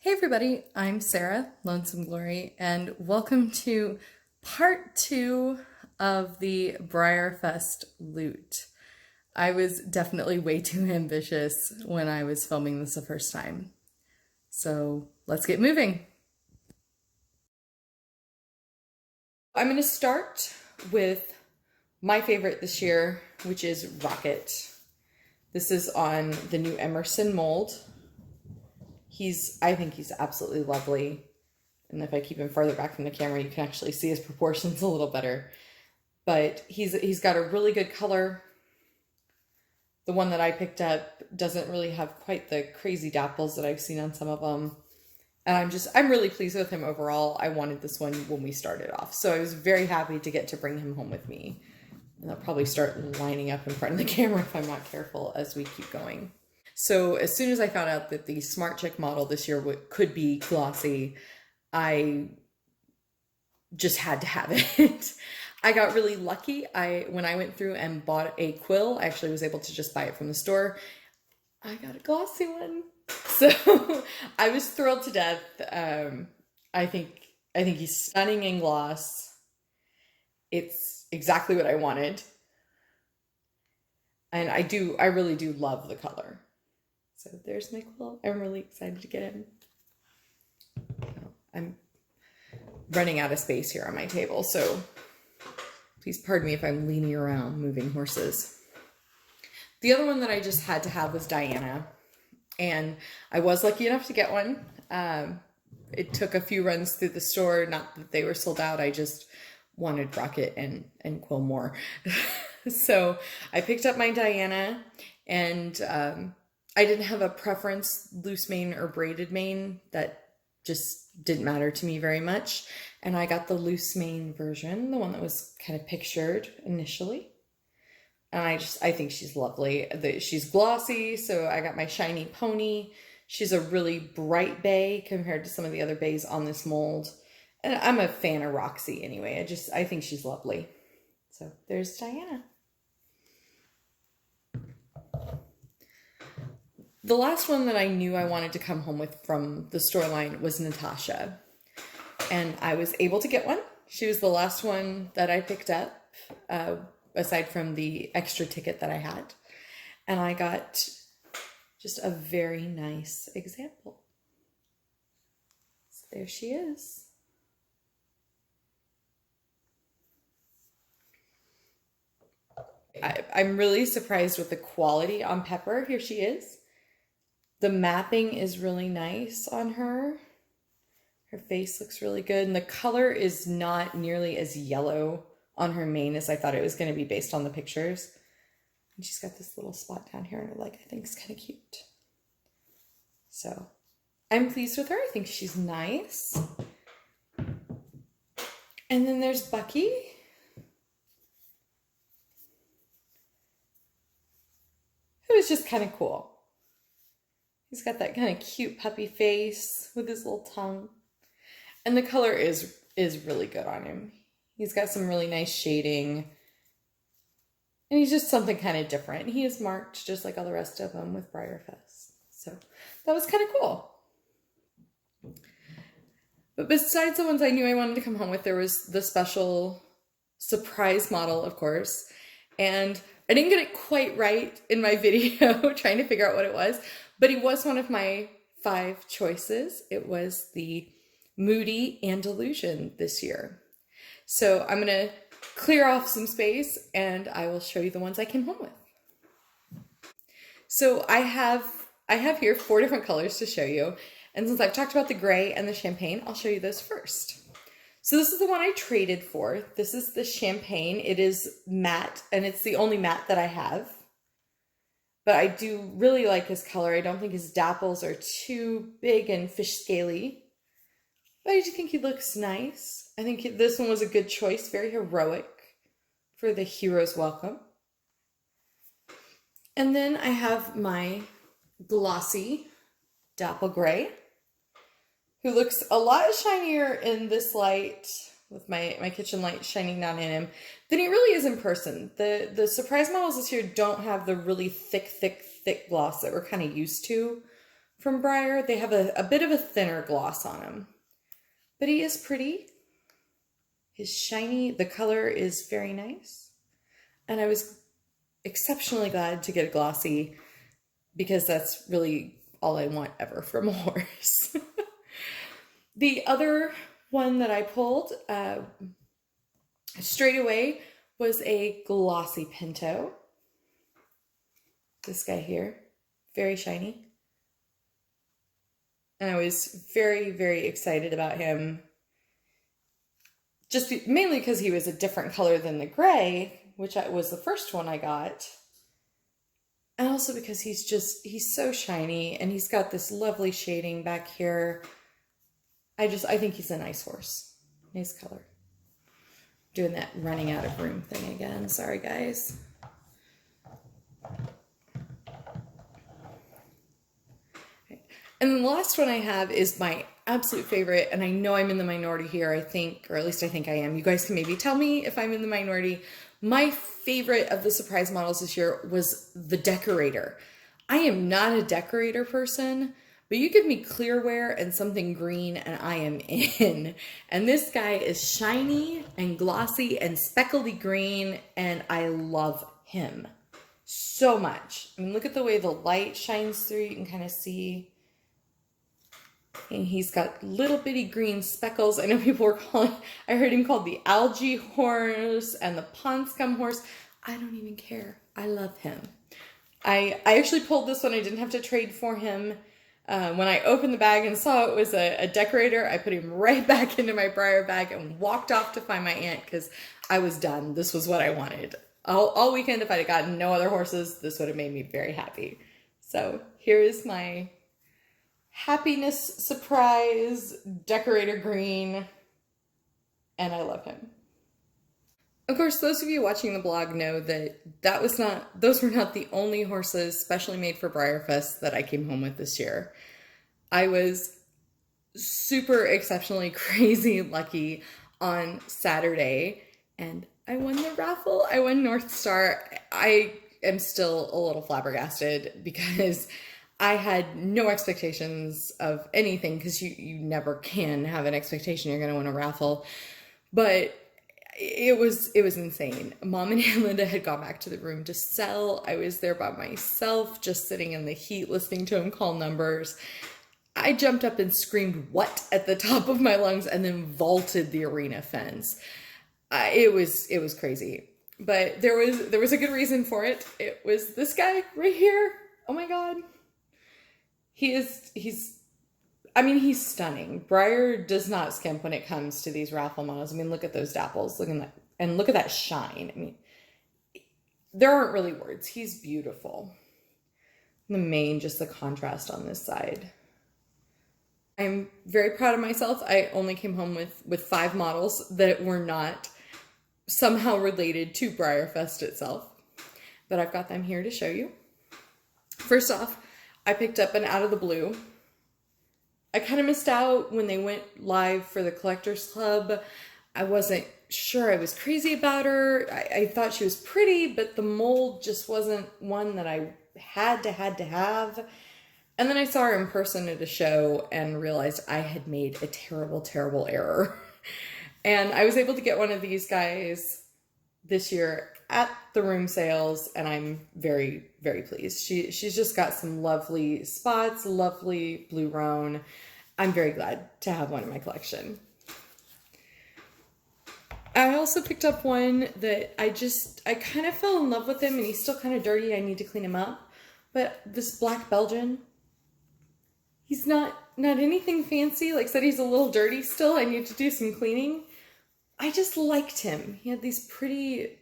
Hey everybody, I'm Sarah, Lonesome Glory, and welcome to part 2 of the BreyerFest Loot. I was definitely way too ambitious when I was filming this the first time. So let's get moving. I'm going to start with my favorite this year, which is Rocket. This is on the new Emerson mold. I think he's absolutely lovely. And if I keep him farther back from the camera, you can actually see his proportions a little better. But he's got a really good color. The one that I picked up doesn't really have quite the crazy dapples that I've seen on some of them. And I'm really pleased with him overall. I wanted this one when we started off. So I was very happy to get to bring him home with me. And I'll probably start lining up in front of the camera if I'm not careful as we keep going. So as soon as I found out that the Smart Chick model this year could be glossy, I just had to have it. I got really lucky. When I went through and bought a quill, I actually was able to just buy it from the store. I got a glossy one. So I was thrilled to death. I think he's stunning in gloss. It's exactly what I wanted. And I really do love the color. So there's my quill. I'm really excited to get him. I'm running out of space here on my table, so please pardon me if I'm leaning around moving horses. The other one that I just had to have was Diana, and I was lucky enough to get one. It took a few runs through the store, not that they were sold out. I just wanted Rocket and Quill more. So I picked up my Diana, and I didn't have a preference, loose mane or braided mane. That just didn't matter to me very much. And I got the loose mane version, the one that was kind of pictured initially. And I think she's lovely. She's glossy, so I got my shiny pony. She's a really bright bay compared to some of the other bays on this mold. And I'm a fan of Roxy anyway. I think she's lovely. So there's Diana. The last one that I knew I wanted to come home with from the store line was Natasha. And I was able to get one. She was the last one that I picked up, aside from the extra ticket that I had. And I got just a very nice example. So there she is. I'm really surprised with the quality on Pepper. Here she is. The mapping is really nice on her. Her face looks really good. And the color is not nearly as yellow on her mane as I thought it was going to be based on the pictures. And she's got this little spot down here on her leg I think is kind of cute. So I'm pleased with her. I think she's nice. And then there's Bucky. Who is just kind of cool. He's got that kind of cute puppy face with his little tongue. And the color is really good on him. He's got some really nice shading. And he's just something kind of different. He is marked just like all the rest of them with BreyerFest. So that was kind of cool. But besides the ones I knew I wanted to come home with, there was the special surprise model, of course. And I didn't get it quite right in my video trying to figure out what it was. But he was one of my 5 choices. It was the Moody and Illusion this year. So I'm going to clear off some space and I will show you the ones I came home with. So I have here 4 different colors to show you. And since I've talked about the gray and the champagne, I'll show you those first. So this is the one I traded for. This is the champagne. It is matte and it's the only matte that I have. But I do really like his color. I don't think his dapples are too big and fish scaly. But I do think he looks nice. I think this one was a good choice. Very heroic for the hero's welcome. And then I have my glossy dapple gray, who looks a lot shinier in this light with my kitchen light shining down in him than he really is in person. The surprise models this year don't have the really thick gloss that we're kind of used to from Breyer. They have a bit of a thinner gloss on him, but he is pretty. He's shiny. The color is very nice. And I was exceptionally glad to get a glossy because that's really all I want ever from a horse. The other one that I pulled straight away was a glossy pinto. This guy here, very shiny. And I was very, very excited about him. Just mainly because he was a different color than the gray, which was the first one I got. And also because he's so shiny and he's got this lovely shading back here. I think he's a nice horse. Nice color. Doing that running out of room thing again. Sorry, guys. And the last one I have is my absolute favorite, and I know I'm in the minority here, I think, or at least I think I am. You guys can maybe tell me if I'm in the minority. My favorite of the surprise models this year was the decorator. I am not a decorator person, but you give me clear wear and something green and I am in. And this guy is shiny and glossy and speckledy green, and I love him so much. I mean, look at the way the light shines through. You can kind of see. And he's got little bitty green speckles. I know people were calling, I heard him called the algae horse and the pond scum horse. I don't even care. I love him. I actually pulled this one. I didn't have to trade for him. When I opened the bag and saw it was a decorator, I put him right back into my Breyer bag and walked off to find my aunt because I was done. This was what I wanted. All weekend, if I'd have gotten no other horses, this would have made me very happy. So here is my happiness surprise decorator green, and I love him. Of course, those of you watching the blog know that those were not the only horses specially made for BreyerFest that I came home with this year. I was super exceptionally crazy lucky on Saturday, and I won the raffle. I won North Star. I am still a little flabbergasted because I had no expectations of anything, because you never can have an expectation you're going to win a raffle. But it was insane. Mom and Aunt Linda had gone back to the room to sell. I was there by myself, just sitting in the heat, listening to him call numbers. I jumped up and screamed "what" at the top of my lungs and then vaulted the arena fence. It was crazy. But there was a good reason for it. It was this guy right here. Oh my God. He's stunning. Breyer does not skimp when it comes to these raffle models. I mean, look at those dapples. Look at that, and look at that shine. I mean, there aren't really words. He's beautiful. The mane, just the contrast on this side. I'm very proud of myself. I only came home with 5 models that were not somehow related to BreyerFest itself, but I've got them here to show you. First off, I picked up an Out of the Blue. I kind of missed out when they went live for the Collectors Club. I wasn't sure I was crazy about her. I thought she was pretty, but the mold just wasn't one that I had to have. And then I saw her in person at a show and realized I had made a terrible, terrible error. And I was able to get one of these guys this year at the room sales, and I'm very, very pleased. She's just got some lovely spots, lovely blue roan. I'm very glad to have one in my collection. I also picked up one that I kind of fell in love with him, and he's still kind of dirty. I need to clean him up. But this black Belgian, he's not anything fancy. Like I said, he's a little dirty still. I need to do some cleaning. I just liked him. He had these pretty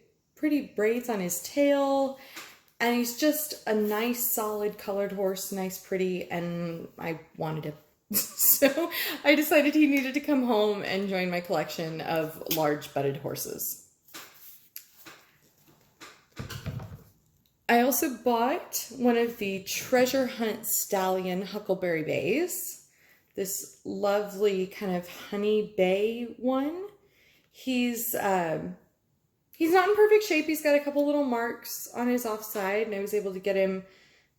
braids on his tail, and he's just a nice, solid colored horse, nice, pretty, and I wanted him. So I decided he needed to come home and join my collection of large butted horses. I also bought one of the Treasure Hunt Stallion Huckleberry Bays. This lovely kind of honey bay one. He's not in perfect shape. He's got a couple little marks on his offside, and I was able to get him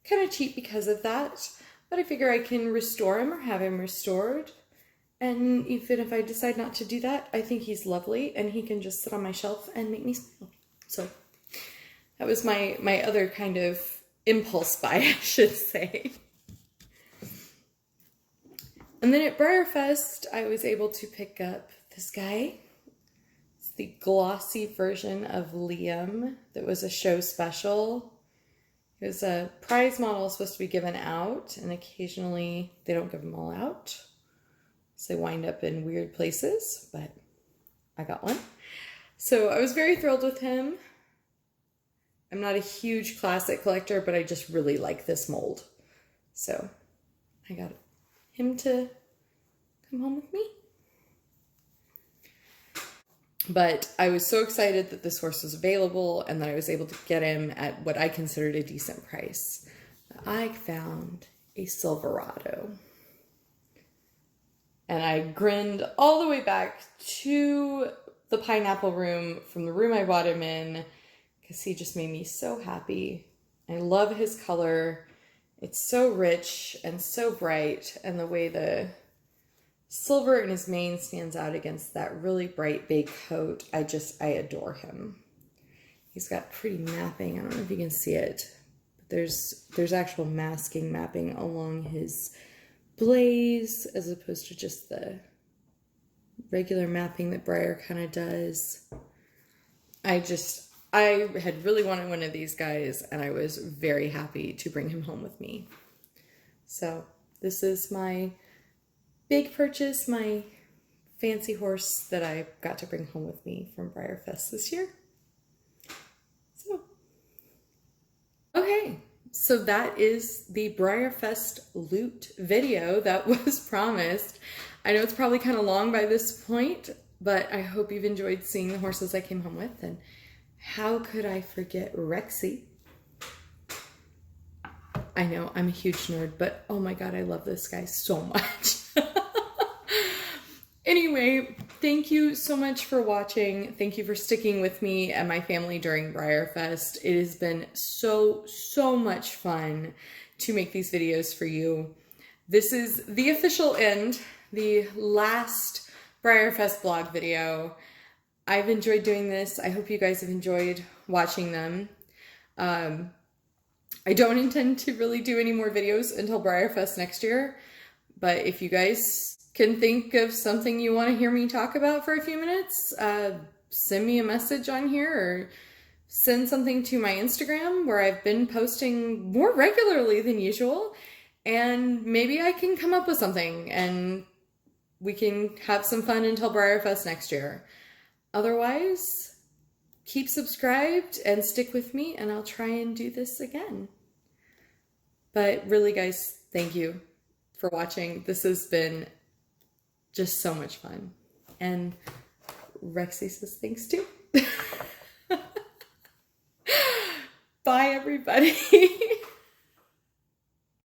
kind of cheap because of that. but I figure I can restore him or have him restored. And even if I decide not to do that, I think he's lovely and he can just sit on my shelf and make me smile. So that was my other kind of impulse buy, I should say. And then at BreyerFest, I was able to pick up this guy. It's the glossy version of Liam that was a show special. It was a prize model supposed to be given out, and occasionally they don't give them all out. So they wind up in weird places, but I got one. So I was very thrilled with him. I'm not a huge classic collector, but I just really like this mold. So I got him to come home with me. But I was so excited that this horse was available and that I was able to get him at what I considered a decent price. I found a Silverado. And I grinned all the way back to the pineapple room from the room I bought him in because he just made me so happy. I love his color. It's so rich and so bright, and the way the silver in his mane stands out against that really bright big coat. I adore him. He's got pretty mapping. I don't know if you can see it, but there's actual masking mapping along his blaze as opposed to just the regular mapping that Breyer kind of does. I had really wanted one of these guys, and I was very happy to bring him home with me. So this is my big purchase, my fancy horse that I got to bring home with me from BreyerFest this year. So, okay, so that is the BreyerFest Loot video that was promised. I know it's probably kind of long by this point, but I hope you've enjoyed seeing the horses I came home with. And how could I forget Rexy? I know, I'm a huge nerd, but oh my God, I love this guy so much. Anyway, thank you so much for watching. Thank you for sticking with me and my family during BreyerFest. It has been so much fun to make these videos for you. This is the official end, the last BreyerFest vlog video. I've enjoyed doing this. I hope you guys have enjoyed watching them. I don't intend to really do any more videos until BreyerFest next year, but if you guys can think of something you want to hear me talk about for a few minutes, send me a message on here or send something to my Instagram where I've been posting more regularly than usual, and maybe I can come up with something and we can have some fun until BreyerFest next year. Otherwise, keep subscribed and stick with me, and I'll try and do this again. But really, guys, thank you for watching. This has been just so much fun. And Rexy says thanks too. Bye, everybody.